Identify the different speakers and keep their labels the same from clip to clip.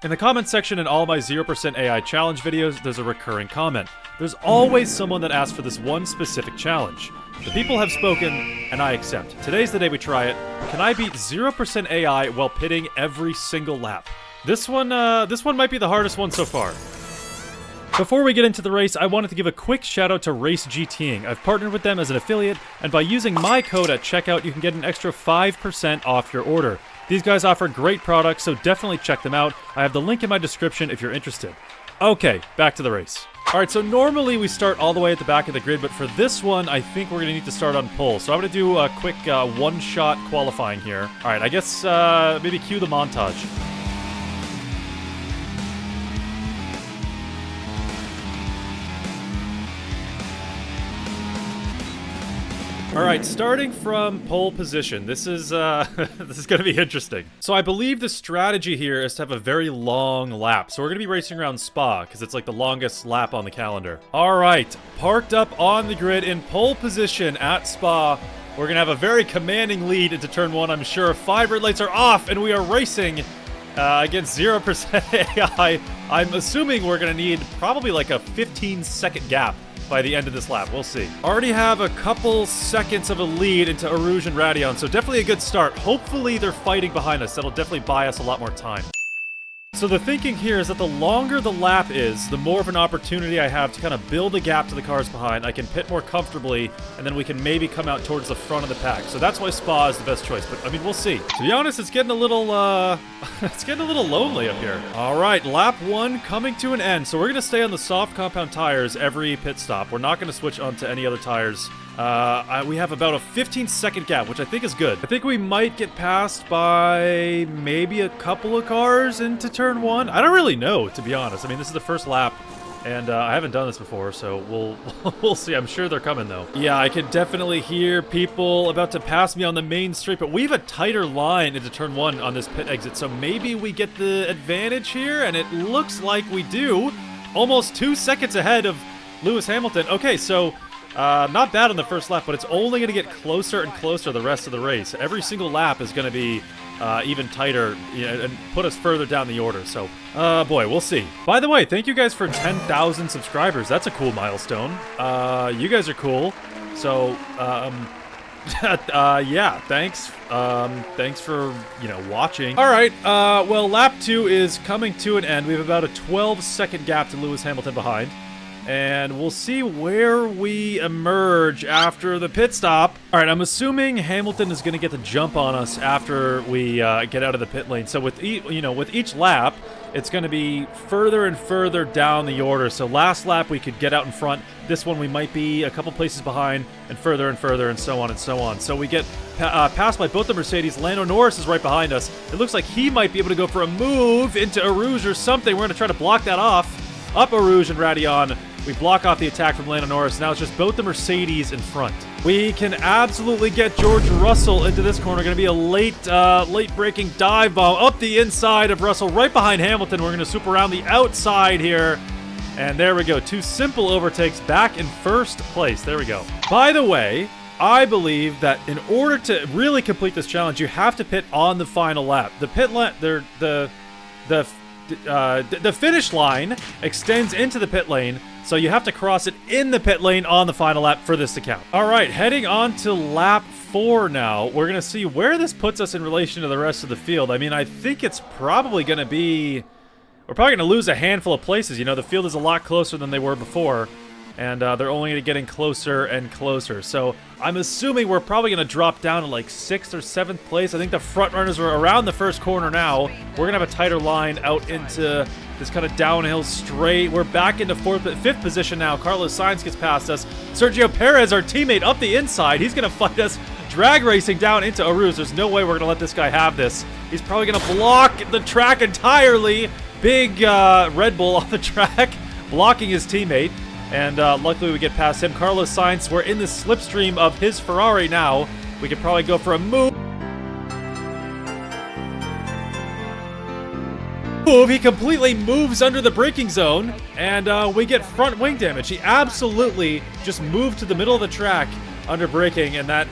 Speaker 1: In the comment section in all my 0% AI challenge videos, there's a recurring comment. There's always someone that asks for this one specific challenge. The people have spoken, and I accept. Today's the day we try it. Can I beat 0% AI while pitting every single lap? This one might be the hardest one so far. Before we get into the race, I wanted to give a quick shout out to Race GTing. I've partnered with them as an affiliate, and by using my code at checkout, you can get an extra 5% off your order. These guys offer great products, so definitely check them out. I have the link in my description if you're interested. Okay, back to the race. Alright, so normally we start all the way at the back of the grid, but for this one, I think we're going to need to start on pole. So I'm going to do a quick one-shot qualifying here. Alright, I guess maybe cue the montage. Alright, starting from pole position, this is this is going to be interesting. So I believe the strategy here is to have a very long lap. So we're going to be racing around Spa, because it's like the longest lap on the calendar. Alright, parked up on the grid in pole position at Spa. We're going to have a very commanding lead into turn 1, I'm sure. 5 red lights are off, and we are racing against 0% AI. I'm assuming we're going to need probably like a 15-second gap by the end of this lap. We'll see. Already have a couple seconds of a lead into Arouge and Radion, so definitely a good start. Hopefully they're fighting behind us. That'll definitely buy us a lot more time. So the thinking here is that the longer the lap is, the more of an opportunity I have to kind of build a gap to the cars behind. I can pit more comfortably, and then we can maybe come out towards the front of the pack. So that's why Spa is the best choice, but I mean, we'll see. To be honest, it's getting a little, it's getting a little lonely up here. All right, lap 1 coming to an end. So we're going to stay on the soft compound tires every pit stop. We're not going to switch onto any other tires. We have about a 15-second gap, which I think is good. I think we might get passed by maybe a couple of cars into turn 1. I don't really know, to be honest. I mean, this is the first lap, and I haven't done this before, so we'll see. I'm sure they're coming, though. Yeah, I could definitely hear people about to pass me on the main straight, but we have a tighter line into turn 1 on this pit exit, so maybe we get the advantage here, and it looks like we do. Almost 2 seconds ahead of Lewis Hamilton. Okay, so not bad on the first lap, but it's only going to get closer and closer the rest of the race. Every single lap is going to be even tighter, you know, and put us further down the order. So, boy, we'll see. By the way, thank you guys for 10,000 subscribers. That's a cool milestone. You guys are cool. So, yeah, thanks. Thanks for, you know, watching. All right, well, lap 2 is coming to an end. We have about a 12-second gap to Lewis Hamilton behind. And we'll see where we emerge after the pit stop. All right, I'm assuming Hamilton is going to get the jump on us after we get out of the pit lane. So with each lap, it's going to be further and further down the order. So last lap we could get out in front. This one we might be a couple places behind, and further and further, and so on and so on. So we get passed by both the Mercedes. Lando Norris is right behind us. It looks like he might be able to go for a move into Arouge or something. We're going to try to block that off. Up Arouge and Radion. We block off the attack from Lando Norris. Now it's just both the Mercedes in front. We can absolutely get George Russell into this corner. Going to be a late braking dive bomb up the inside of Russell, right behind Hamilton. We're going to swoop around the outside here. And there we go. 2 simple overtakes back in first place. There we go. By the way, I believe that in order to really complete this challenge, you have to pit on the final lap. The pit lap, the finish line extends into the pit lane, so you have to cross it in the pit lane on the final lap for this to count. All right, heading on to lap 4 now. We're going to see where this puts us in relation to the rest of the field. I mean, I think it's probably going to be... We're probably going to lose a handful of places. You know, the field is a lot closer than they were before, and they're only getting closer and closer. So I'm assuming we're probably going to drop down to like 6th or 7th place. I think the front runners are around the first corner now. We're going to have a tighter line out into this kind of downhill straight. We're back into 5th position now. Carlos Sainz gets past us. Sergio Perez, our teammate, up the inside. He's going to fight us. Drag racing down into Arouge. There's no way we're going to let this guy have this. He's probably going to block the track entirely. Big Red Bull on the track, blocking his teammate. And luckily we get past him. Carlos Sainz, we're in the slipstream of his Ferrari now. We could probably go for a move. He completely moves under the braking zone, and we get front wing damage. He absolutely just moved to the middle of the track under braking, and that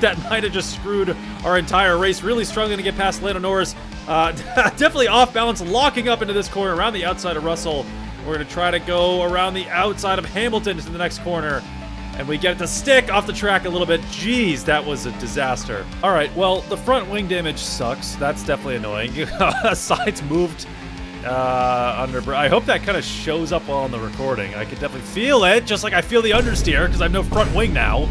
Speaker 1: that might have just screwed our entire race. Really struggling to get past Lando Norris. Definitely off balance, locking up into this corner around the outside of Russell. We're going to try to go around the outside of Hamilton to the next corner. And we get it to stick off the track a little bit. Jeez, that was a disaster. All right, well, the front wing damage sucks. That's definitely annoying. Sides moved under. I hope that kind of shows up well on the recording. I can definitely feel it, just like I feel the understeer, because I have no front wing now.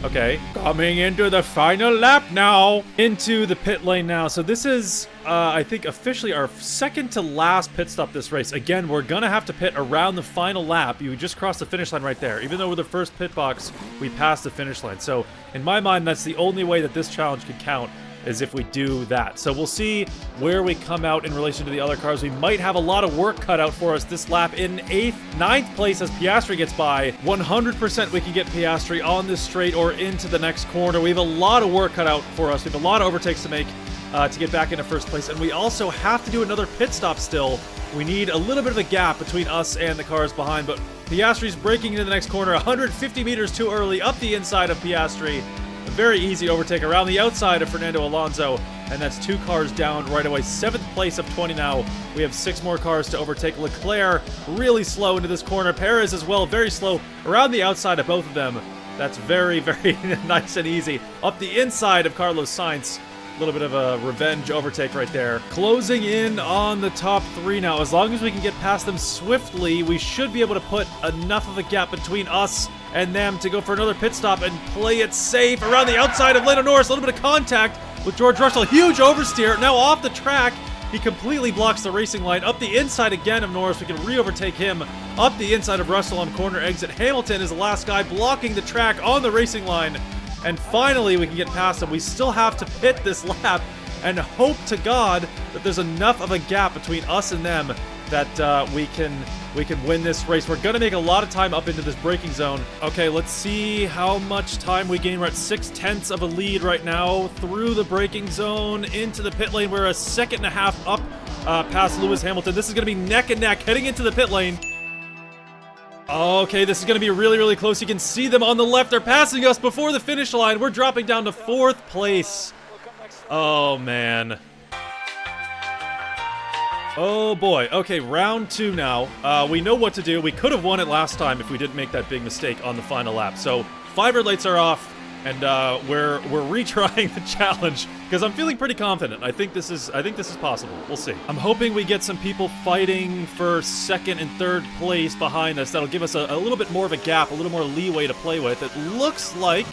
Speaker 1: Okay, coming into the final lap now. Into the pit lane now. So this is, I think, officially our second to last pit stop this race. Again, we're gonna have to pit around the final lap. You just crossed the finish line right there. Even though we're the first pit box, we passed the finish line. So in my mind, that's the only way that this challenge could count, is if we do that. So we'll see where we come out in relation to the other cars. We might have a lot of work cut out for us this lap. In 9th place as Piastri gets by. 100% we can get Piastri on this straight or into the next corner. We have a lot of work cut out for us. We have a lot of overtakes to make to get back into first place. And we also have to do another pit stop still. We need a little bit of a gap between us and the cars behind. But Piastri's braking into the next corner 150 meters too early up the inside of Piastri. A very easy overtake around the outside of Fernando Alonso, and that's 2 cars down right away. 7th place of 20 now. We have 6 more cars to overtake. Leclerc really slow into this corner. Perez as well, very slow around the outside of both of them. That's very, very nice and easy. Up the inside of Carlos Sainz. A little bit of a revenge overtake right there. Closing in on the top 3 now. As long as we can get past them swiftly, we should be able to put enough of a gap between us and them to go for another pit stop and play it safe around the outside of Lando Norris. A little bit of contact with George Russell. Huge oversteer. Now off the track. He completely blocks the racing line. Up the inside again of Norris. We can re-overtake him. Up the inside of Russell on corner exit. Hamilton is the last guy blocking the track on the racing line. And finally, we can get past him. We still have to pit this lap and hope to God that there's enough of a gap between us and them that we can win this race. We're going to make a lot of time up into this braking zone. Okay, let's see how much time we gain. We're at 6/10 of a lead right now through the braking zone into the pit lane. We're a 1.5 seconds up past Lewis Hamilton. This is going to be neck and neck heading into the pit lane. Okay, this is going to be really, really close. You can see them on the left. They're passing us before the finish line. We're dropping down to 4th place. Oh, man. Oh, boy. Okay, round 2 now. We know what to do. We could have won it last time if we didn't make that big mistake on the final lap. So, 5 red lights are off, and we're retrying the challenge because I'm feeling pretty confident. I think this is possible. We'll see. I'm hoping we get some people fighting for 2nd and 3rd place behind us. That'll give us a little bit more of a gap, a little more leeway to play with. It looks like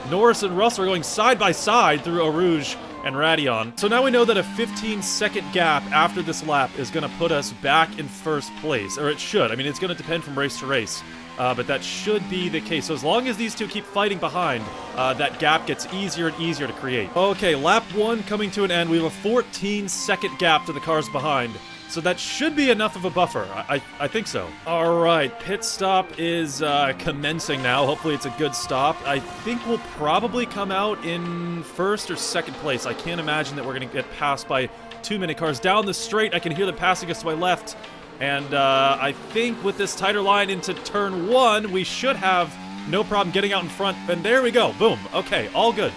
Speaker 1: Norris and Russell are going side by side through Eau Rouge and Radion. So now we know that a 15-second gap after this lap is going to put us back in first place, or it should. I mean, it's going to depend from race to race. But that should be the case. So as long as these two keep fighting behind, that gap gets easier and easier to create. Okay, lap 1 coming to an end. We have a 14-second gap to the cars behind. So that should be enough of a buffer. I think so. All right, pit stop is commencing now. Hopefully it's a good stop. I think we'll probably come out in 1st or 2nd place. I can't imagine that we're going to get passed by too many cars. Down the straight, I can hear them passing us to my left. And I think with this tighter line into turn 1, we should have no problem getting out in front. And there we go. Boom. Okay, all good.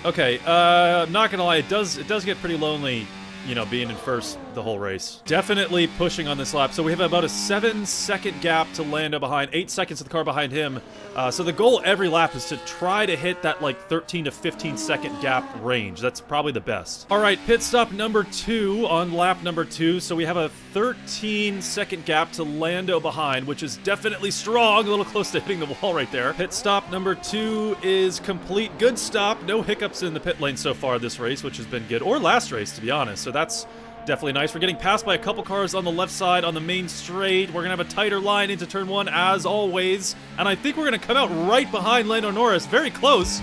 Speaker 1: Okay, I'm not gonna lie, it does get pretty lonely, you know, being in first the whole race. Definitely pushing on this lap. So we have about a 7-second gap to Lando behind, 8 seconds to the car behind him. So the goal every lap is to try to hit that like 13 to 15 second gap range. That's probably the best. All right, pit stop number 2 on lap number 2. So we have a 13-second gap to Lando behind, which is definitely strong. A little close to hitting the wall right there. Pit stop number 2 is complete. Good stop. No hiccups in the pit lane so far this race, which has been good. Or last race, to be honest. So that's definitely nice. We're getting passed by a couple cars on the left side on the main straight. We're going to have a tighter line into turn 1 as always. And I think we're going to come out right behind Lando Norris. Very close.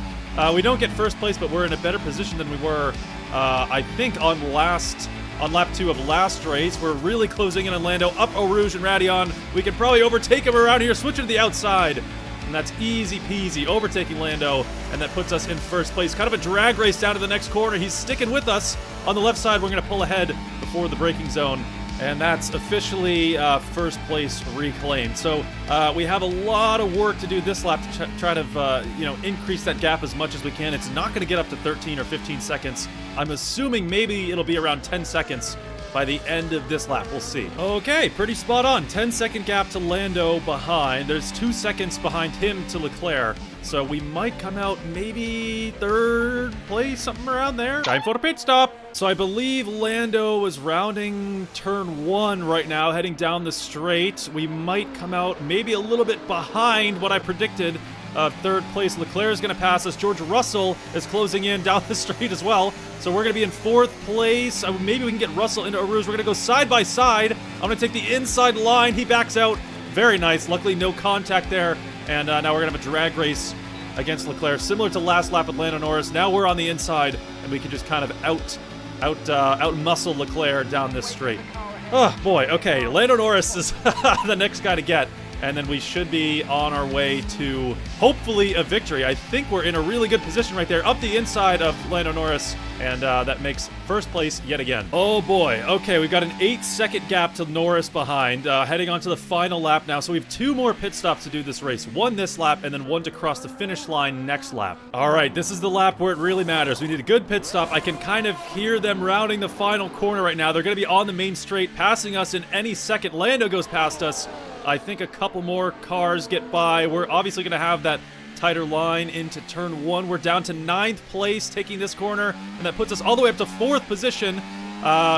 Speaker 1: We don't get first place, but we're in a better position than we were, I think, on lap 2 of last race. We're really closing in on Lando. Up Eau Rouge and Radion. We can probably overtake him around here. Switch to the outside. And that's easy peasy, overtaking Lando, and that puts us in first place. Kind of a drag race down to the next corner. He's sticking with us. On the left side, we're going to pull ahead before the braking zone. And that's officially first place reclaimed. So we have a lot of work to do this lap to try to, increase that gap as much as we can. It's not going to get up to 13 or 15 seconds. I'm assuming maybe it'll be around 10 seconds by the end of this lap. We'll see. Okay, pretty spot on. 10-second gap to Lando behind. There's 2 seconds behind him to Leclerc. So we might come out maybe third place, something around there. Time for a pit stop. So I believe Lando is rounding turn 1 right now, heading down the straight. We might come out maybe a little bit behind what I predicted. Third place, Leclerc is going to pass us. George Russell is closing in down the straight as well. So we're going to be in 4th place. Maybe we can get Russell into Arouge. We're going to go side by side. I'm going to take the inside line. He backs out. Very nice. Luckily, no contact there. And now we're going to have a drag race against Leclerc, similar to last lap with Lando Norris. Now we're on the inside, and we can just kind of out-muscle Leclerc down this straight. Oh, boy. Okay, Lando Norris is the next guy to get. And then we should be on our way to, hopefully, a victory. I think we're in a really good position right there, up the inside of Lando Norris, and that makes first place yet again. Oh boy, okay, we've got an 8-second gap to Norris behind, heading on to the final lap now, so we have 2 more pit stops to do this race. 1 this lap, and then 1 to cross the finish line next lap. All right, this is the lap where it really matters. We need a good pit stop. I can kind of hear them rounding the final corner right now. They're going to be on the main straight, passing us in any second. Lando goes past us. I think a couple more cars get by. We're obviously going to have that tighter line into turn 1. We're down to 9th place taking this corner, and that puts us all the way up to 4th position.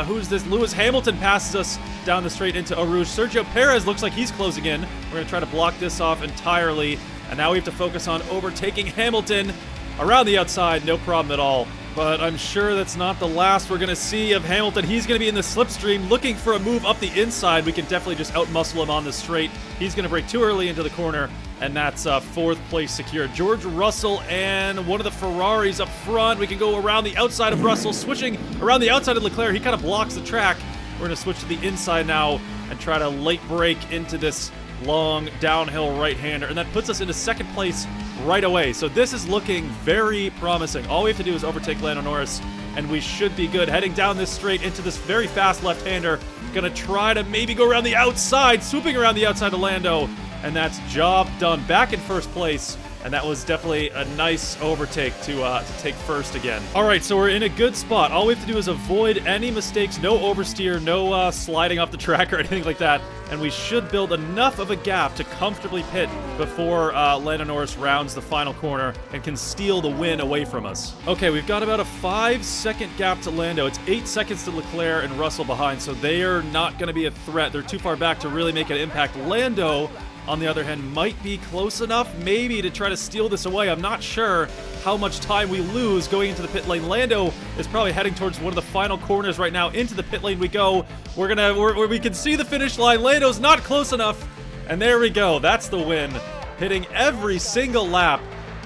Speaker 1: Who's this? Lewis Hamilton passes us down the straight into Arouge. Sergio Perez looks like he's closing in. We're going to try to block this off entirely, and now we have to focus on overtaking Hamilton around the outside. No problem at all. But I'm sure that's not the last we're going to see of Hamilton. He's going to be in the slipstream looking for a move up the inside. We can definitely just out-muscle him on the straight. He's going to brake too early into the corner, and that's 4th place secure. George Russell and one of the Ferraris up front. We can go around the outside of Russell, switching around the outside of Leclerc. He kind of blocks the track. We're going to switch to the inside now and try to late brake into this long downhill right-hander, and that puts us into 2nd place right away. So this is looking very promising. All we have to do is overtake Lando Norris, and we should be good. Heading down this straight into this very fast left-hander. Gonna try to maybe go around the outside, swooping around the outside of Lando, and that's job done. Back in 1st place, and that was definitely a nice overtake to take first again. All right, so we're in a good spot. All we have to do is avoid any mistakes, no oversteer, no sliding off the track or anything like that, and we should build enough of a gap to comfortably pit before Lando Norris rounds the final corner and can steal the win away from us. Okay, we've got about a 5-second gap to Lando. It's 8 seconds to Leclerc and Russell behind, so they are not going to be a threat. They're too far back to really make an impact. Lando, on the other hand, might be close enough maybe to try to steal this away. I'm not sure how much time we lose going into the pit lane. Lando is probably heading towards one of the final corners right now. Into the pit lane we go. We can see the finish line. Lando's not close enough. And there we go. That's the win. Hitting every single lap.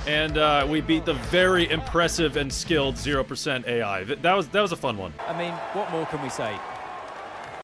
Speaker 1: And we beat the very impressive and skilled 0% AI. That was a fun one.
Speaker 2: I mean, what more can we say?